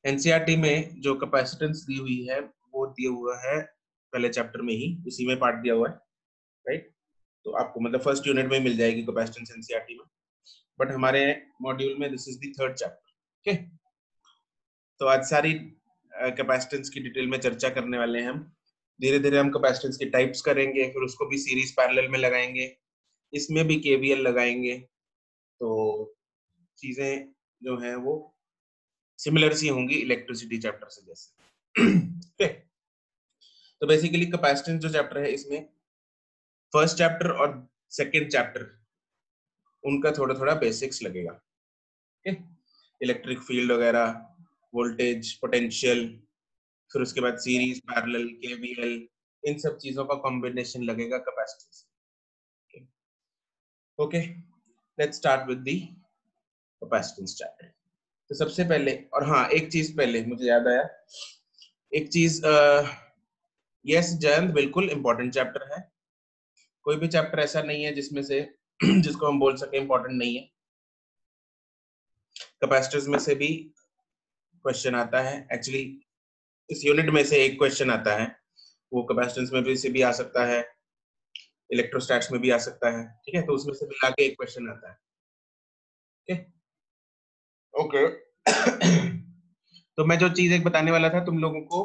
NCERT में जो capacitance दी हुई है वो दिया हुआ है पहले चैप्टर में ही, उसी में पार्ट दिया हुआ है, राइट। तो आपको मतलब फर्स्ट यूनिट में मिल जाएगी कैपेसिटेंस एनसीईआरटी में, बट हमारे मॉड्यूल में this is the third chapter. Okay, तो आज सारी कैपेसिटेंस की डिटेल में चर्चा करने वाले हैं हम। धीरे धीरे हम कैपेसिटेंस की टाइप्स करेंगे, फिर उसको भी सीरीज पैरेलल में लगाएंगे, इसमें भी केवीएल लगाएंगे। तो चीजें जो है वो सिमिलर सी होंगी इलेक्ट्रिसिटी चैप्टर से जैसे। तो बेसिकली कैपेसिटेंस जो चैप्टर है इसमें फर्स्ट चैप्टर और सेकंड चैप्टर उनका थोड़ा थोड़ा बेसिक्स लगेगा। ओके, इलेक्ट्रिक फील्ड वगैरह, वोल्टेज, पोटेंशियल, फिर उसके बाद सीरीज, पैरेलल, केवीएल, इन सब चीजों का कॉम्बिनेशन लगेगा capacitance. Okay, let's start with the capacitance chapter. तो सबसे पहले, और हाँ एक चीज पहले मुझे याद आया, एक चीज, यस जयंत, बिल्कुल इंपॉर्टेंट चैप्टर है। कोई भी चैप्टर ऐसा नहीं है जिसमें से जिसको हम बोल सके इंपॉर्टेंट नहीं है। कैपेसिटर्स में से भी क्वेश्चन आता है, एक्चुअली इस यूनिट में से एक क्वेश्चन आता है, वो कैपेसिटेंस में भी से भी आ सकता है, इलेक्ट्रोस्टैट्स में भी आ सकता है, ठीक है। तो उसमें से मिला के एक क्वेश्चन आता है। ओके, तो मैं जो चीज एक बताने वाला था तुम लोगों को,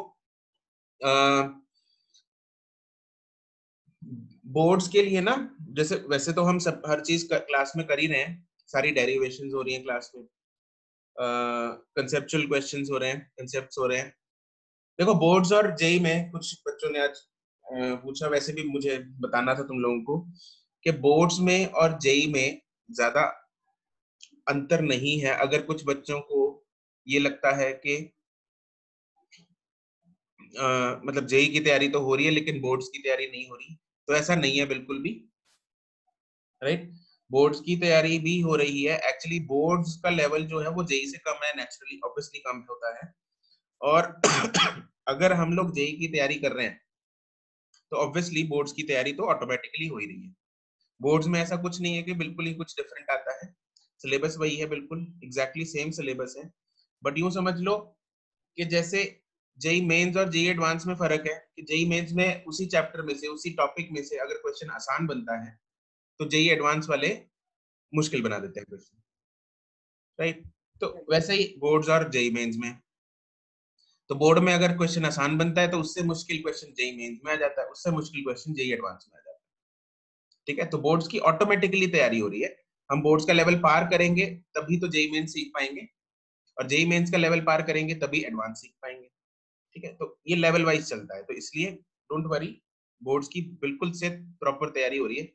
बोर्ड्स के लिए ना, जैसे वैसे तो हम सब हर चीज क्लास में कर ही रहे हैं, सारी डेरिवेशंस हो रही हैं क्लास में, कंसेप्चुअल क्वेश्चंस हो रहे हैं, कंसेप्ट्स हो रहे हैं। देखो बोर्ड्स और जेई में कुछ बच्चों ने आज पूछा, वैसे भी मुझे बताना था तुम लोगों को कि बोर्ड्स में और जेई में ज्यादा अंतर नहीं है। अगर कुछ बच्चों को ये लगता है कि मतलब जेई की तैयारी तो हो रही है लेकिन बोर्ड्स की तैयारी नहीं हो रही, तो ऐसा नहीं है बिल्कुल भी, राइट। बोर्ड्स की तैयारी भी हो रही है। एक्चुअली बोर्ड्स का लेवल जो है वो जेई से कम है, नेचुरली ऑब्वियसली कम होता है। और अगर हम लोग जेई की तैयारी कर रहे हैं तो ऑब्वियसली बोर्ड्स की तैयारी तो ऑटोमेटिकली हो ही रही है। बोर्ड्स में ऐसा कुछ नहीं है कि बिल्कुल ही कुछ डिफरेंट आता है, सिलेबस वही है, बिल्कुल एग्जैक्टली सेम सिलेबस है। बट यूं समझ लो कि जैसे जेई मेंस और जेई एडवांस में फर्क है कि जेई मेंस में उसी चैप्टर में से, उसी टॉपिक में से अगर क्वेश्चन आसान बनता है तो जेई एडवांस वाले मुश्किल बना देते हैं क्वेश्चन, राइट। तो वैसे ही बोर्ड्स और जेई मेंस में, तो बोर्ड में अगर क्वेश्चन आसान बनता है तो उससे मुश्किल क्वेश्चन जेई मेंस में आ जाता है, उससे मुश्किल क्वेश्चन जेई एडवांस में आ जाता है, ठीक है। तो बोर्ड्स की ऑटोमेटिकली तैयारी हो रही है। हम बोर्ड्स का लेवल पार करेंगे तभी तो जेई मेंस सीख पाएंगे, और जेई मेंस का लेवल पार करेंगे तभी एडवांस सीख पाएंगे, ठीक है। तो ये लेवल वाइज चलता है, तो इसलिए डोंट वरी, बोर्ड्स की बिल्कुल से प्रॉपर तैयारी हो रही है।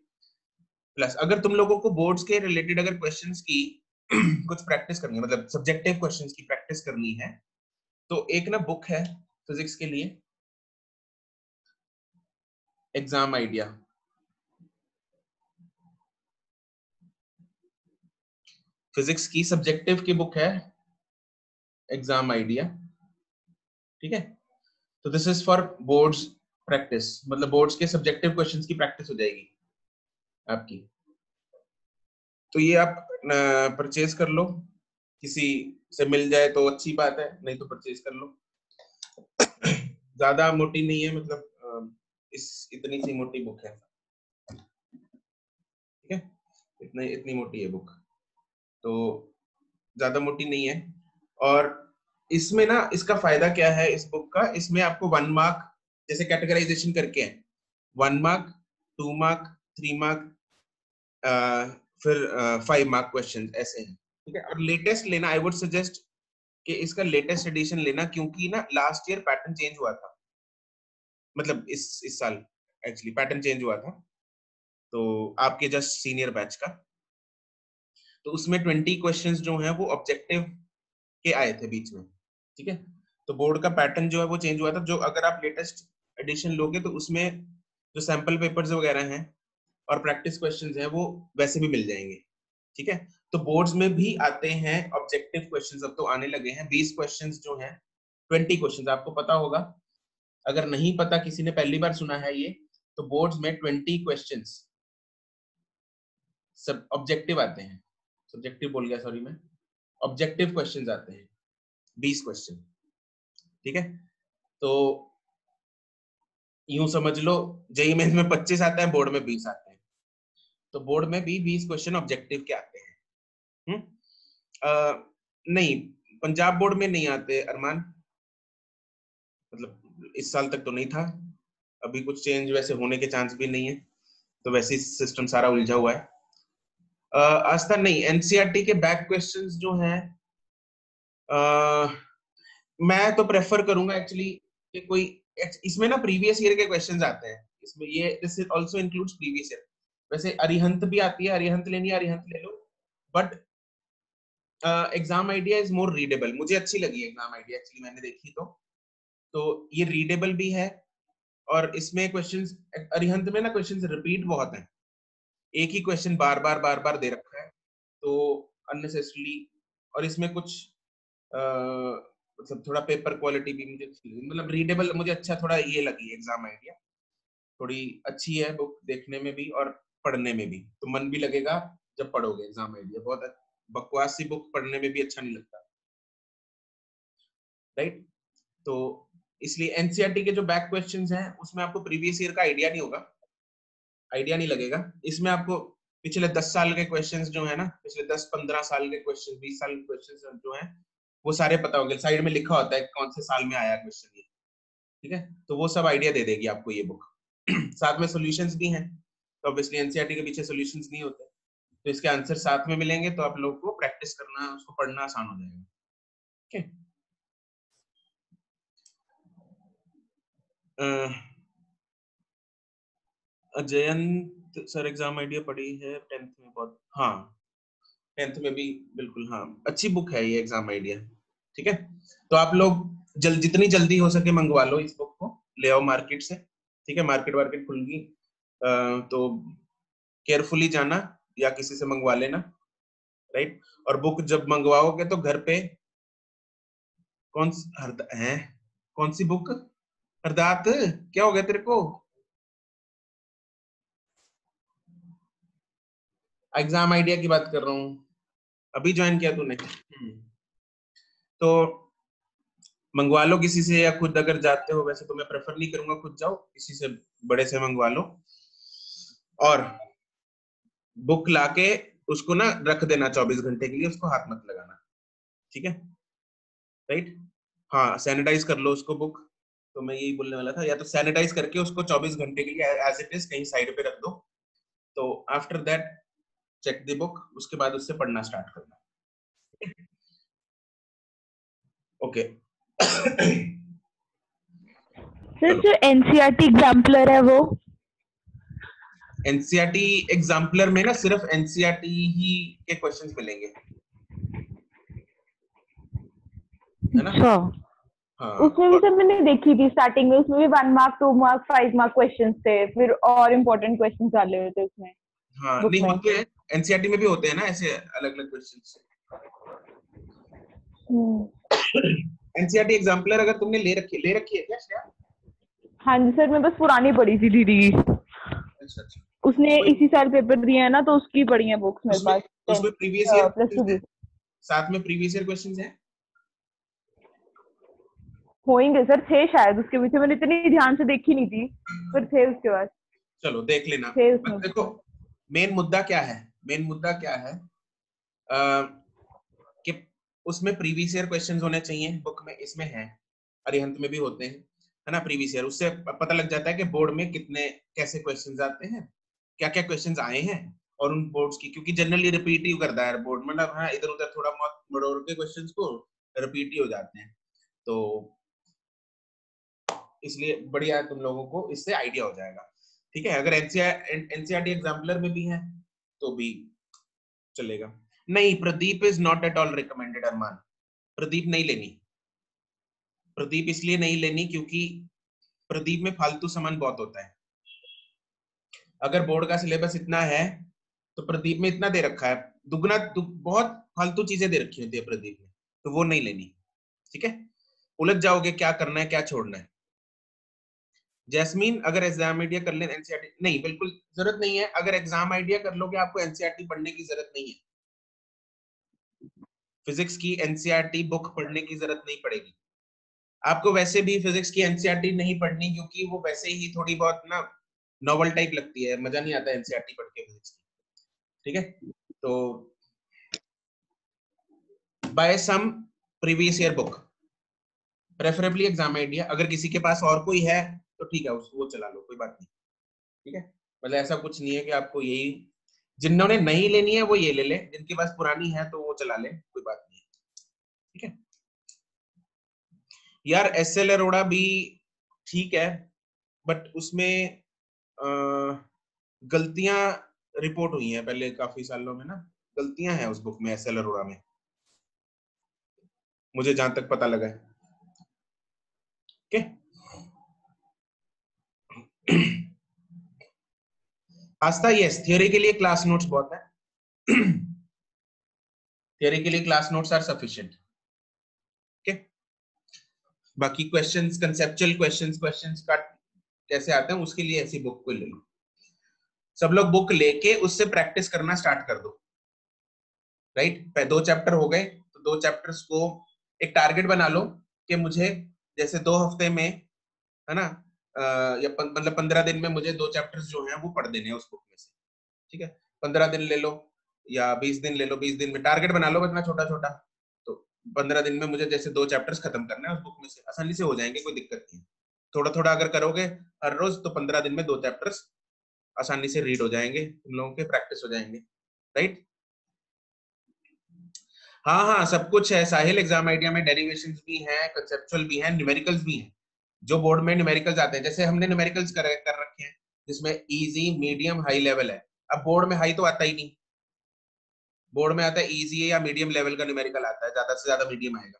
प्लस अगर तुम लोगों को बोर्ड्स के रिलेटेड अगर क्वेश्चंस की कुछ प्रैक्टिस करनी है, मतलब सब्जेक्टिव क्वेश्चंस की प्रैक्टिस करनी है, तो एक ना बुक है फिजिक्स के लिए, एग्जाम आइडिया। फिजिक्स की सब्जेक्टिव की बुक है एग्जाम आइडिया, ठीक है। तो this is for boards practice, मतलब बोर्ड्स के सब्जेक्टिव क्वेश्चंस की प्रैक्टिस हो जाएगी आपकी। तो ये आप परचेज कर लो, किसी से मिल जाए तो अच्छी बात है, नहीं तो परचेज कर लो। ज्यादा मोटी नहीं है, मतलब इस इतनी सी मोटी बुक है, ठीक है। इतनी इतनी मोटी है बुक, तो ज्यादा मोटी नहीं है। और इसमें ना इसका फायदा क्या है इस बुक का, इसमें आपको 1 मार्क जैसे कैटेगराइजेशन करके है, 1 मार्क, 2 मार्क, 3 मार्क, फिर 5 मार्क क्वेश्चन ऐसे हैं, ठीक है। और लेटेस्ट लेना, आई वुड सजेस्ट कि इसका लेटेस्ट एडिशन लेना, क्योंकि ना लास्ट ईयर पैटर्न चेंज हुआ था, मतलब इस साल एक्चुअली पैटर्न चेंज हुआ था, तो आपके जस्ट सीनियर बैच का, तो उसमें 20 क्वेश्चंस जो हैं वो ऑब्जेक्टिव के आए थे बीच में, ठीक है। तो बोर्ड का पैटर्न जो है वो चेंज हुआ था, जो अगर आप लेटेस्ट एडिशन लोगे तो उसमें जो सैंपल पेपर्स वगैरह हैं और प्रैक्टिस क्वेश्चंस हैं वो वैसे भी मिल जाएंगे, ठीक है। तो बोर्ड्स में भी आते हैं ऑब्जेक्टिव क्वेश्चंस, अब तो आने लगे हैं 20 क्वेश्चंस जो हैं, 20 क्वेश्चंस आपको पता होगा। अगर नहीं पता, किसी ने पहली बार सुना है ये, तो बोर्ड्स में 20 क्वेश्चंस सब ऑब्जेक्टिव आते हैं, सब्जेक्टिव बोल गया सॉरी मैं, ऑब्जेक्टिव क्वेश्चंस आते हैं, 20 क्वेश्चन, ठीक है। तो यूं समझ लो जेईई मेंस में 25 आता है, बोर्ड में 20 आते हैं, तो बोर्ड में भी 20 क्वेश्चन ऑब्जेक्टिव के आते हैं। नहीं, पंजाब बोर्ड में नहीं आते अरमान, मतलब इस साल तक तो नहीं था, अभी कुछ चेंज वैसे होने के चांस भी नहीं है, तो वैसे सिस्टम सारा उलझा हुआ है। आस्था नहीं, एनसीईआरटी के बैक क्वेश्चंस जो हैं मैं तो प्रेफर करूंगा एक्चुअली कि कोई इसमें ना प्रीवियस ईयर के क्वेश्चंस आते हैं इसमें, ये this also includes previous year. वैसे अरिहंत भी आती है, अरिहंत लेनी है अरिहंत ले लो, but exam idea is more readable, मुझे अच्छी लगी एग्जाम आइडिया एक्चुअली, मैंने देखी तो ये रीडेबल भी है, और इसमें क्वेश्चंस अरिहंत में ना क्वेश्चंस रिपीट बहुत हैं, एक ही क्वेश्चन बार बार दे रखा है, तो अननेसेसरली, और इसमें कुछ मतलब थोड़ा पेपर क्वालिटी भी मुझे मतलब रीडेबल मुझे अच्छा थोड़ा ये लगी एग्जाम आइडिया, थोड़ी अच्छी है बुक देखने में भी और पढ़ने में भी, तो मन भी लगेगा जब पढ़ोगे एग्जाम आइडिया, बहुत बकवास सी बुक पढ़ने में भी अच्छा नहीं लगता, राइट। तो इसलिए एनसीईआरटी के जो बैक क्वेश्चंस हैं उसमें आपको प्रीवियस ईयर का आइडिया नहीं होगा, आइडिया नहीं लगेगा, इसमें आपको पिछले 10 साल के क्वेश्चंस जो है ना, पिछले 10-15 साल के क्वेश्चन, 20 साल के क्वेश्चन जो हैं वो सारे पता होंगे, साइड में लिखा होता है कौन से साल में आया क्वेश्चन ये, ठीक है, तो वो सब आइडिया दे देगी आपको ये बुक। साथ में सॉल्यूशंस भी हैं, तो ऑब्वियसली एनसीईआरटी के पीछे सॉल्यूशंस नहीं होते, तो इसके आंसर साथ में मिलेंगे, तो आप लोगों को प्रैक्टिस करना, उसको पढ़ना आसान हो जाएगा, ठीक है। अजयंत सर एग्जाम आइडिया पढ़ी है 10th में बहुत, हाँ 10th में भी बिल्कुल, हाँ अच्छी बुक है ये एग्जाम आइडिया, ठीक है। तो आप लोग जितनी जल्दी हो सके मंगवा लो इस बुक को, ले आओ मार्केट से, ठीक है, मार्केट वार्केट खुल गई, तो केयरफुली जाना या किसी से मंगवा लेना, राइट। और बुक जब मंगवाओगे तो घर पे है कौन सी बुक, हरदात क्या हो गया तेरे को, एग्जाम आइडिया की बात कर रहा हूँ, अभी ज्वाइन किया तूने, तो मंगवा लो किसी से, या खुद अगर जाते हो, वैसे तो मैं प्रेफर नहीं करूंगा खुद जाओ, किसी से बड़े से मंगवा लो, और बुक लाके उसको ना रख देना 24 घंटे के लिए, उसको हाथ मत लगाना, ठीक है, राइट। हाँ सैनिटाइज कर लो उसको बुक, तो मैं यही बोलने वाला था, या तो सैनिटाइज करके उसको 24 घंटे के लिए एज इट इज कहीं साइड पे रख दो, तो after that check the book, उसके बाद उससे पढ़ना स्टार्ट करना, ओके। सर जो एनसीईआरटी एग्जाम्पलर है वो, एनसीईआरटी एग्जाम्पलर में ना सिर्फ एनसीईआरटी ही के क्वेश्चंस मिलेंगे, है ना। अच्छा, हाँ उसमें भी सर मैंने देखी थी स्टार्टिंग में, उसमें भी 1 मार्क 2 मार्क 5 मार्क क्वेश्चंस थे, फिर और इम्पोर्टेंट क्वेश्चंस डाले हुए थे उसमें, हाँ बुक नहीं में। होते हैं, एनसीईआरटी में भी होते हैं ना ऐसे अलग अलग क्वेश्चंस। एनसीईआरटी एग्जाम्पलर अगर तुमने ले रखी है क्या श्रेया? हाँ जी सर, मैं बस पुरानी पढ़ी थी दीदी की, अच्छा अच्छा, उसने कोई इसी साल पेपर दिया है ना, तो उसकी पढ़ी है बुक्स मेरे उसमें पास, उसमें previous year plus two questions की। हैं, साथ में प्रीवियस ईयर क्वेश्चंस हैं। होंगे सर, थे शायद उसके पीछे, मैंने इतनी ध्यान से देखी नहीं थी, पर थे उसके बाद, चलो देख लेना, थे बस उसमें। देखो मेन मुद्दा क्या है, मेन मुद्दा क्या है कि उसमें प्रीवियस ईयर क्वेश्चंस होने चाहिए बुक में, इसमें है, अरिहंत में भी होते हैं, है ना, प्रीवियस ईयर, उससे पता लग जाता है कि बोर्ड में कितने कैसे क्वेश्चंस आते हैं, क्या क्या क्वेश्चंस आए हैं, और उन बोर्ड्स की, क्योंकि जनरली रिपीट ही करता है बोर्ड, मतलब हाँ इधर उधर थोड़ा बहुत मरोड़ के क्वेश्चंस को रिपीट ही हो जाते हैं, तो इसलिए बढ़िया है, तुम लोगों को इससे आइडिया हो जाएगा, ठीक है। अगर एनसीईआरटी एग्जाम्पलर में भी है तो भी चलेगा। नहीं, Pradeep is not at all recommended Arman, Pradeep नहीं लेनी, प्रदीप इसलिए नहीं लेनी क्योंकि प्रदीप में फालतू सामान बहुत होता है, अगर बोर्ड का सिलेबस इतना है तो प्रदीप में इतना दे रखा है, दुगना बहुत फालतू चीजें दे रखी होती है प्रदीप में, तो वो नहीं लेनी, ठीक है, उलझ जाओगे क्या करना है क्या छोड़ना है। जैस्मीन अगर एग्जाम आइडिया कर ले एनसीईआरटी नहीं, बिल्कुल जरूरत नहीं है, अगर एग्जाम आइडिया कर लोगे आपको एनसीईआरटी पढ़ने की जरूरत नहीं है, फिजिक्स की एनसीईआरटी बुक पढ़ने की जरूरत नहीं पड़ेगी आपको। वैसे भी फिजिक्स की एनसीईआरटी नहीं पढ़नी, क्योंकि वो वैसे ही थोड़ी बहुत ना नॉवल टाइप लगती है, मजा नहीं आता एनसीईआरटी पढ़ के फिजिक्स की, ठीक है। तो by some previous year book, preferably exam idea. अगर किसी के पास और कोई है तो ठीक है, उसको वो चला लो, कोई बात नहीं, ठीक है। मतलब ऐसा कुछ नहीं है कि आपको यही, जिन्होंने नहीं लेनी है वो ये ले ले, जिनके पास पुरानी है तो वो चला ले, कोई बात नहीं है, ठीक है। यार एसएल अरोड़ा भी ठीक है, बट उसमें गलतियां रिपोर्ट हुई हैं पहले काफी सालों में ना, गलतियां हैं उस बुक में, एसएल अरोड़ा में, मुझे जहां तक पता लगा है, ओके। आस्था, यस, थियोरी के लिए क्लास नोट्स बहुत है। थियोरी के लिए class notes are sufficient, okay. बाकी क्वेश्चंस, कंसेप्चुअल क्वेश्चंस का कैसे आते हैं उसके लिए ऐसी बुक को ले लो। सब लोग बुक लेके उससे प्रैक्टिस करना स्टार्ट कर दो, राइट। 2 चैप्टर हो गए तो 2 चैप्टर्स को एक टारगेट बना लो कि मुझे जैसे 2 हफ्ते में, है ना, या मतलब 15 दिन में मुझे 2 चैप्टर्स जो हैं वो पढ़ देने हैं उस बुक में से, ठीक है। 15 दिन ले लो या 20 दिन ले लो, 20 दिन में टारगेट बना लो इतना छोटा छोटा, तो 15 दिन में मुझे जैसे 2 चैप्टर्स खत्म करने हैं उस बुक में से, आसानी से हो जाएंगे, कोई दिक्कत नहीं है। थोड़ा थोड़ा अगर करोगे हर रोज तो 15 दिन में 2 चैप्टर्स आसानी से रीड हो जाएंगे, तुम लोगों के प्रैक्टिस हो जाएंगे, राइट। हाँ हाँ, सब कुछ है साहिल, एग्जाम आइडिया में डेरिवेशंस भी हैं, कंसेप्चुअल भी हैं, न्यूमेरिकल्स भी हैं। जो बोर्ड में न्यूमेरिकल्स आते हैं, जैसे हमने न्यूमेरिकल्स कर रखे हैं जिसमें इजी, मीडियम, हाई लेवल है। अब बोर्ड में हाई तो आता ही नहीं, बोर्ड में आता है इजी या मीडियम लेवल का न्यूमेरिकल आता है, ज्यादा से ज्यादा मीडियम आएगा।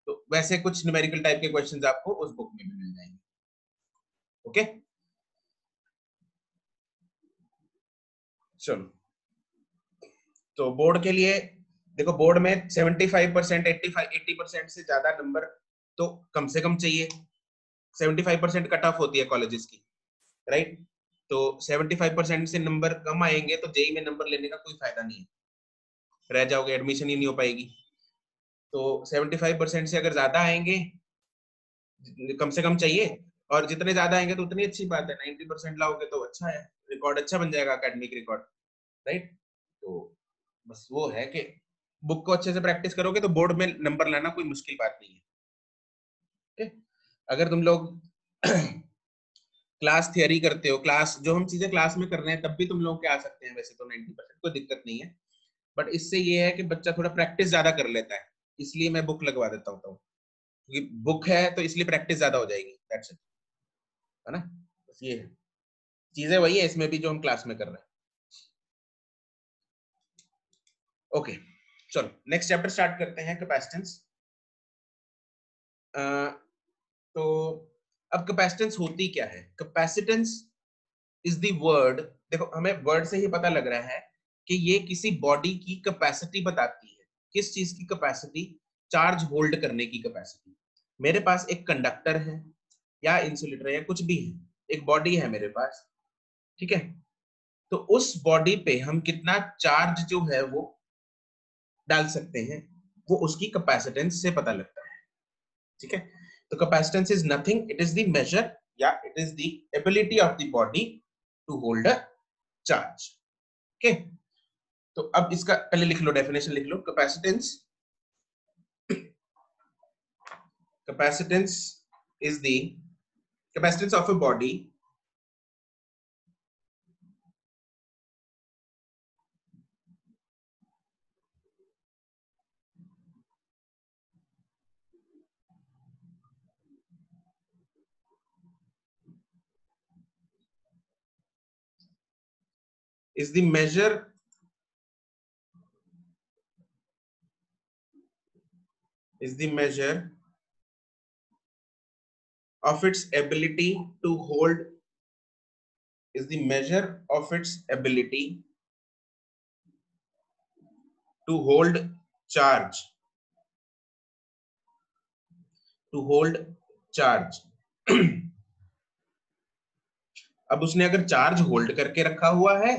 तो वैसे कुछ न्यूमेरिकल टाइप के क्वेश्चंस आपको उस बुक में भी मिल जाएंगे, ओके। चलो, तो बोर्ड के लिए देखो, बोर्ड में 75%, 80% से ज्यादा नंबर तो कम से कम चाहिए। 75% कट ऑफ होती है कॉलेजेस की, राइट। तो 75% से नंबर कम आएंगे तो जेई में नंबर लेने का कोई फायदा नहीं है, रह जाओगे, एडमिशन ही नहीं हो पाएगी। तो 75% से अगर ज्यादा आएंगे, कम से कम चाहिए, और जितने ज्यादा आएंगे तो उतनी अच्छी बात है, 90% लाओगे तो अच्छा है, रिकॉर्ड अच्छा बन जाएगा, एकेडमिक रिकॉर्ड, राइट। तो बस वो है कि बुक को अच्छे से प्रैक्टिस करोगे तो बोर्ड में नंबर लाना कोई मुश्किल बात नहीं है, ठीक है। अगर तुम लोग क्लास थियरी करते हो, क्लास जो हम चीजें क्लास में कर रहे हैं तब भी तुम लोग के आ सकते हैं वैसे तो 90%, कोई दिक्कत नहीं है। बट इससे ये है कि बच्चा थोड़ा प्रैक्टिस ज्यादा कर लेता है, इसलिए मैं बुक लगवा देता हूँ, क्योंकि बुक है तो इसलिए प्रैक्टिस ज्यादा हो जाएगी, दैट्स इट, है ना। बस ये है, चीजें वही है इसमें भी जो हम क्लास में कर रहे हैं, ओके। चलो नेक्स्ट चैप्टर स्टार्ट करते हैं, कैपेसिटेंस। तो अब कैपेसिटेंस होती क्या है? कैपेसिटेंस इज द वर्ड, देखो हमें वर्ड से ही पता लग रहा है कि ये किसी बॉडी की कैपेसिटी बताती है। किस चीज की कैपेसिटी? चार्ज होल्ड करने की कैपेसिटी। मेरे पास एक कंडक्टर है या इंसुलेटर है या कुछ भी है, एक बॉडी है मेरे पास, ठीक है। तो उस बॉडी पे हम कितना चार्ज जो है वो डाल सकते हैं, वो उसकी कैपेसिटेंस से पता लगता है, ठीक है। तो capacitance is nothing, it is the measure या it is the ability of the body to hold a charge, okay. तो अब इसका पहले लिख लो, डेफिनेशन लिख लो। Capacitance, capacitance is the capacitance of a body is the measure of its ability to hold, is the measure of its ability to hold charge, to hold charge। अब उसने अगर चार्ज होल्ड करके रखा हुआ है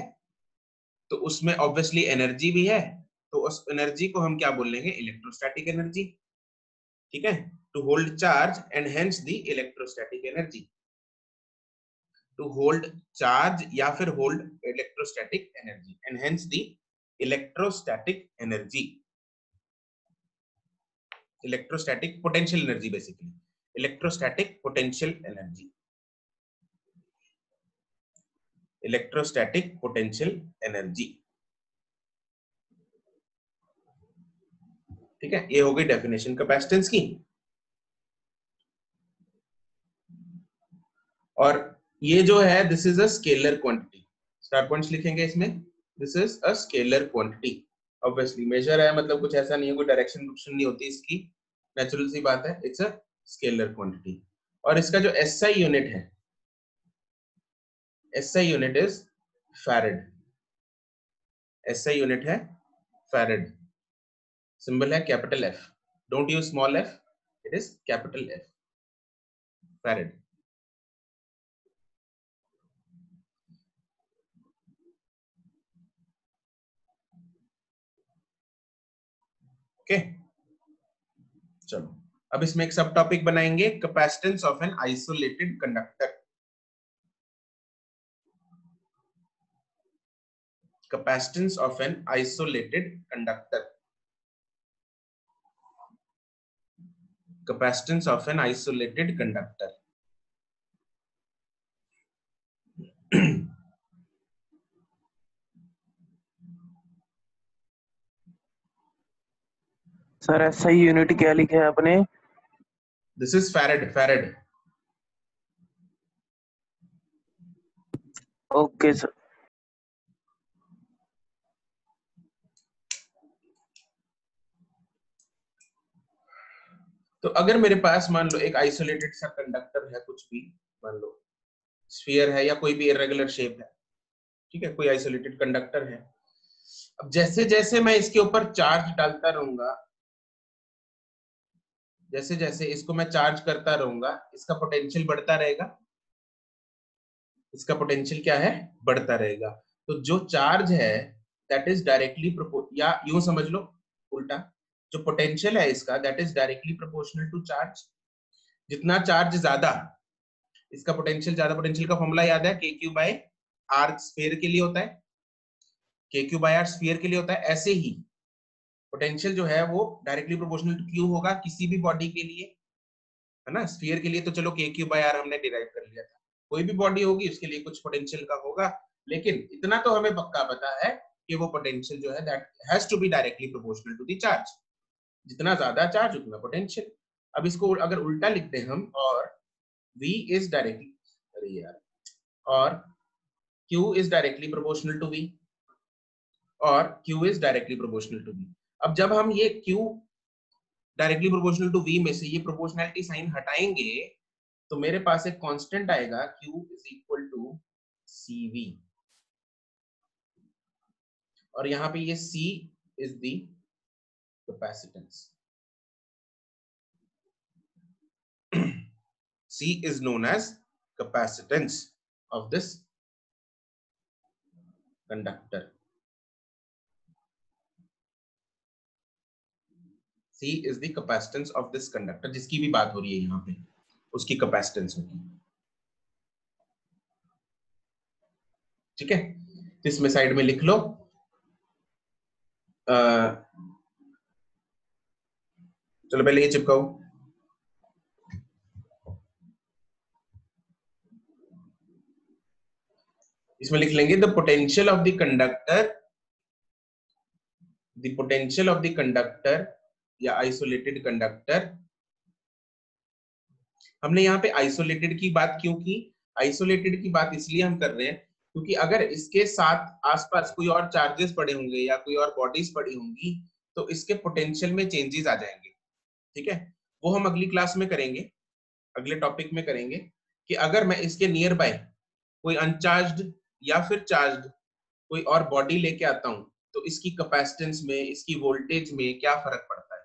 तो उसमें ऑब्वियसली एनर्जी भी है, तो उस एनर्जी को हम क्या बोल लेंगे, इलेक्ट्रोस्टैटिक एनर्जी, ठीक है, to hold charge and hence the electrostatic energy, to hold charge या फिर hold electrostatic energy and hence the electrostatic energy, electrostatic potential energy, basically electrostatic potential energy, electrostatic potential energy, ठीक है। ये हो गई definition capacitance की। और ये जो है this is a scalar quantity, star points लिखेंगे इसमें, this is a scalar quantity, obviously major है, मतलब कुछ ऐसा नहीं है, कोई डायरेक्शन नहीं होती इसकी, नेचुरल सी बात है, इट्स अ स्केलर क्वांटिटी। और इसका जो एसआई यूनिट है, SI unit is farad, SI unit है फैरेड, सिंबल है capital F, don't use small F, it is capital F, farad. Okay चलो, अब इसमें एक सब टॉपिक बनाएंगे, capacitance of an isolated conductor, capacitance of an isolated conductor, capacitance of an isolated conductor sir SI unit क्या लिखा है आपने? This is farad, farad. Okay sir. तो अगर मेरे पास मान लो एक आइसोलेटेड सा कंडक्टर है, कुछ भी मान लो स्फीयर है या कोई भी इरेगुलर शेप है, ठीक है, कोई आइसोलेटेड कंडक्टर है। अब जैसे जैसे मैं इसके ऊपर चार्ज डालता रहूंगा, जैसे जैसे इसको मैं चार्ज करता रहूंगा, इसका पोटेंशियल बढ़ता रहेगा, इसका पोटेंशियल क्या है, बढ़ता रहेगा। तो जो चार्ज है दैट इज डायरेक्टली या यूं समझ लो उल्टा, जो पोटेंशियल है इसका that is directly proportional to charge. जितना चार्ज ज्यादा, इसका पोटेंशियल ज्यादा, पोटेंशियल का फॉर्मूला याद है, के क्यू बाय आर स्फीयर के लिए होता है, के क्यू बाय आर स्फीयर के लिए होता है। ऐसे ही पोटेंशियल जो है वो डायरेक्टली प्रोपोर्शनल टू क्यू होगा किसी भी बॉडी के लिए, है ना। स्फीयर के लिए तो चलो के क्यू बाय आर हमने डिराइव कर लिया था, कोई भी बॉडी होगी उसके लिए कुछ पोटेंशियल का होगा, लेकिन इतना तो हमें पक्का पता है कि वो पोटेंशियल जो है that has to be directly proportional to the charge, जितना ज्यादा चार्ज उतना पोटेंशियल। अब इसको अगर उल्टा लिखते हैं हम, और V इज डायरेक्टली, अरे यार, और Q is directly proportional to V, और Q is directly proportional to V। अब जब हम ये Q directly proportional to V में से ये प्रोपोर्शनैलिटी साइन हटाएंगे तो मेरे पास एक कांस्टेंट आएगा Q is equal to CV, और यहाँ पे ये C is the capacitance, C is known as capacitance of this conductor. C is the capacitance of this conductor, जिसकी भी बात हो रही है यहाँ पे उसकी कैपेसिटेंस होगी, ठीक है। तो इसमें साइड में लिख लो, चलो पहले ये चिपकाओ, इसमें लिख लेंगे the potential of the conductor, the potential of the conductor या आइसोलेटेड कंडक्टर। हमने यहाँ पे आइसोलेटेड की बात क्यों की, आइसोलेटेड की बात इसलिए हम कर रहे हैं क्योंकि अगर इसके साथ आसपास कोई और चार्जेस पड़े होंगे या कोई और बॉडीज पड़ी होंगी तो इसके पोटेंशियल में चेंजेस आ जाएंगे, ठीक है। वो हम अगली क्लास में करेंगे, अगले टॉपिक में करेंगे कि अगर मैं इसके नियर बाय कोई अनचार्ज्ड या फिर चार्ज्ड कोई और बॉडी लेके आता हूं तो इसकी कैपेसिटेंस में, इसकी वोल्टेज में क्या फर्क पड़ता है,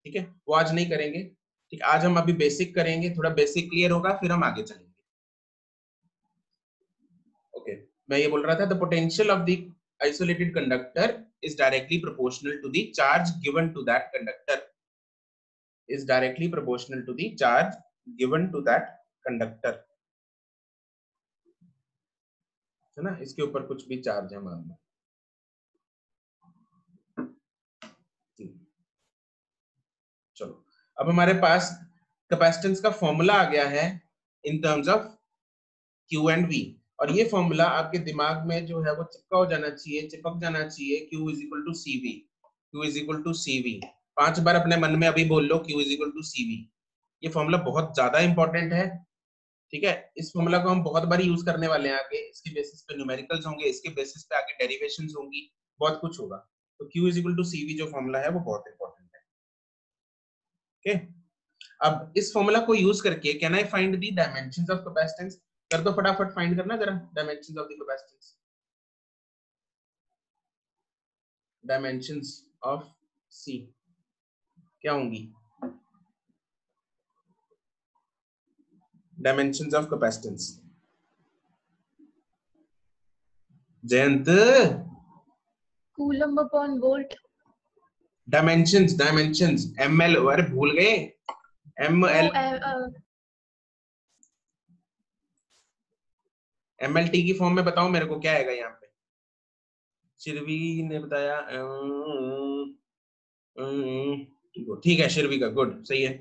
ठीक है। वो आज नहीं करेंगे, ठीक। आज हम अभी बेसिक करेंगे, थोड़ा बेसिक क्लियर होगा फिर हम आगे चलेंगे। ओके, मैं ये बोल रहा था the potential of the isolated conductor is directly proportional to the charge given to that conductor. Is directly proportional to the charge given to that conductor. है ना, इसके ऊपर कुछ भी चार्ज है मान लो। चलो अब हमारे पास कैपेसिटेंस का फॉर्मूला आ गया है in terms of Q and V, और ये फॉर्मूला आपके दिमाग में जो है वो चिपका हो जाना चाहिए, चिपक जाना चाहिए। Q is equal to CV, Q is equal to CV। 5 बार अपने मन में अभी बोल लो Q is equal to CV। ये फॉर्मूला बहुत ज्यादा इंपॉर्टेंट है, ठीक है। इस फॉर्मूला को हम बहुत बार यूज करने वाले हैं आगे, इसके बेसिस पे न्यूमेरिकल्स होंगे, इसके बेसिस पे आगे डेरिवेशंस होंगी, बहुत कुछ होगा। तो Q is equal to CV जो फॉर्मूला है वो बहुत इंपॉर्टेंट है, ओके। अब इस फॉर्मूला को यूज करके can I find the dimensions of capacitance? कर दो फटाफट, फाइंड करना जरा dimensions of the capacitance. Dimensions of C क्या होंगी? Dimensions of capacitance, Jayant. Coulomb upon volt. Dimensions ml, अरे भूल गए ml, mlt की फॉर्म में बताओ मेरे को क्या आएगा यहाँ पे? शिरवी ने बताया, ठीक है शिरवी का, गुड, सही है।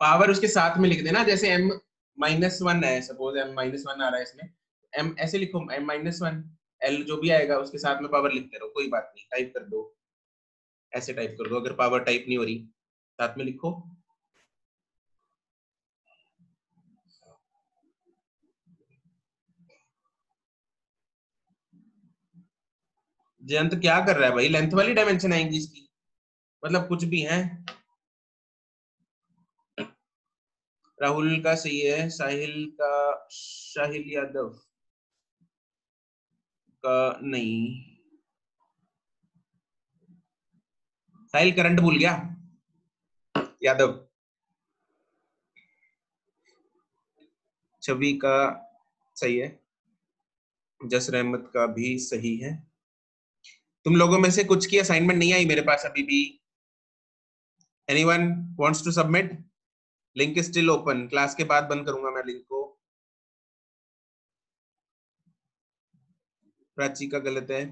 पावर उसके साथ में लिख देना, जैसे m-1 है, सपोज m-1 आ रहा है इसमें, m ऐसे लिखो m-1, l जो भी आएगा उसके साथ में पावर लिखते रहो, कोई बात नहीं, टाइप कर दो, ऐसे टाइप कर दो। अगर पावर टाइप नहीं हो रही साथ में लिखो। जयंत क्या कर रहा है भाई? लेंथ वाली डायमेंशन आएंगी इसकी, मतलब कुछ भी है। राहुल का सही है, साहिल यादव का नहीं, साहिल करंट भूल गया, यादव। छवि का सही है, जसर अहमद का भी सही है। तुम लोगों में से कुछ की असाइनमेंट नहीं आई मेरे पास अभी भी। Anyone wants to submit? Link is still open, class के बाद बंद करूंगा मैं लिंक को। प्राची का गलत है,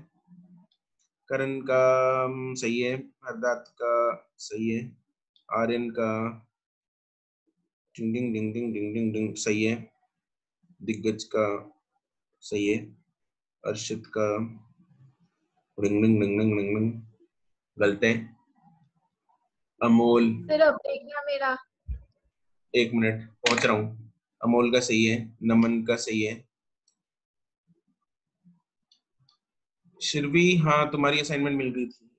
करण का सही है, हरदात का सही है, आर्यन का डिंग डिंग डिंग डिंग डिंग डिंग डिंग सही है, दिग्गज का सही है, अर्शित का डिंग डिंग डिंग डिंग डिंग डिंग गलत है, अमोल, सिर्फ देखना मेरा, एक मिनट पहुंच रहा हूँ। अमोल का सही है, नमन का सही है, शिरवी हाँ तुम्हारी असाइनमेंट मिल गई थी,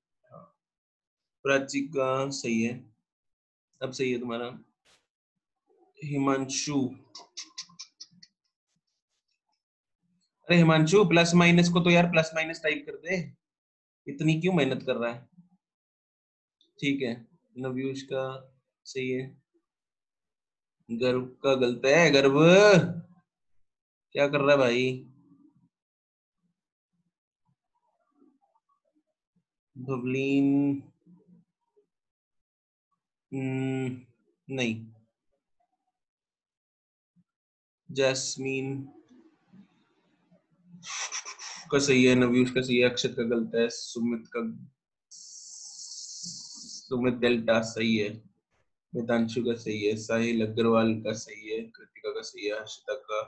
प्राची का सही है, अब सही है तुम्हारा। हिमांशु, अरे हिमांशु प्लस माइनस को तो यार प्लस माइनस टाइप कर दे, इतनी क्यों मेहनत कर रहा है? ठीक है, नव्यूष का सही है, गर्व का गलत है, गर्व क्या कर रहा है भाई? भवलीन नहीं, जैस्मीन का सही है, नव्यूष का सही है, अक्षत का गलत है, सुमित डेल्टा सही है, मितांशु का सही है, साहिल अग्रवाल का सही है, कृतिका का सही है, हर्षिता का